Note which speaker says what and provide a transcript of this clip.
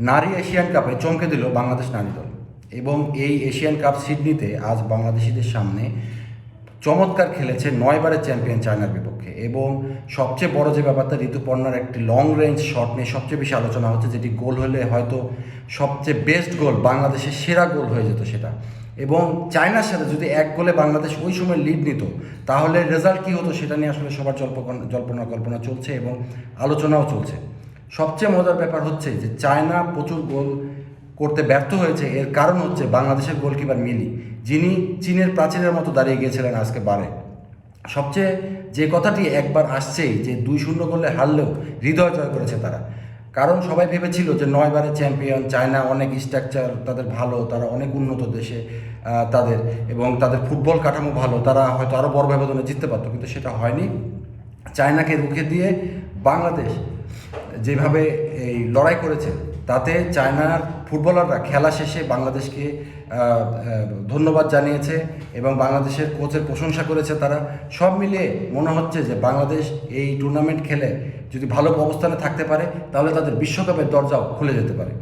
Speaker 1: নারী এশিয়ান কাপে চমকে দিল বাংলাদেশ নারী দল। এবং এই এশিয়ান কাপ সিডনিতে আজ বাংলাদেশিদের সামনে চমৎকার খেলেছে 9বারের চ্যাম্পিয়ন চায়নার বিপক্ষে। এবং সবচেয়ে বড় যে ব্যাপারটা, ঋতুপর্ণার একটি লং রেঞ্জ শট নিয়ে সবচেয়ে বেশি আলোচনা হচ্ছে, যেটি গোল হলে হয়তো সবচেয়ে বেস্ট গোল, বাংলাদেশের সেরা গোল হয়ে যেত সেটা। এবং চায়নার সাথে যদি এক গোলে বাংলাদেশ ওই সময় লিড নিত, তাহলে রেজাল্ট কী হতো সেটা নিয়ে আসলে সবার জল্পনা কল্পনা চলছে এবং আলোচনাও চলছে। সবচেয়ে মজার ব্যাপার হচ্ছে যে চায়না প্রচুর গোল করতে ব্যর্থ হয়েছে। এর কারণ হচ্ছে বাংলাদেশের গোলকিপার মিলি, যিনি চীনের প্রাচীরের মতো দাঁড়িয়ে গিয়েছিলেন আজকে বারে। সবচেয়ে যে কথাটি একবার আসছেই, যে 2-0 গোলে হারলেও হৃদয় জয় করেছে তারা। কারণ সবাই ভেবেছিল যে 9বারের চ্যাম্পিয়ন চায়না, অনেক স্ট্রাকচার তাদের ভালো, তারা অনেক উন্নত দেশে তাদের, এবং তাদের ফুটবল কাঠামো ভালো, তারা হয়তো আরও বড় ব্যবধানে জিততে পারতো, কিন্তু সেটা হয়নি। চায়নাকে রুখে দিয়ে বাংলাদেশ যেভাবে এই লড়াই করেছে, তাতে চায়নার ফুটবলাররা খেলা শেষে বাংলাদেশকে ধন্যবাদ জানিয়েছে এবং বাংলাদেশের কোচের প্রশংসা করেছে তারা। সব মিলিয়ে মনে হচ্ছে যে বাংলাদেশ এই টুর্নামেন্ট খেলে যদি ভালো অবস্থানে থাকতে পারে, তাহলে তাদের বিশ্বকাপের দরজাও খুলে যেতে পারে।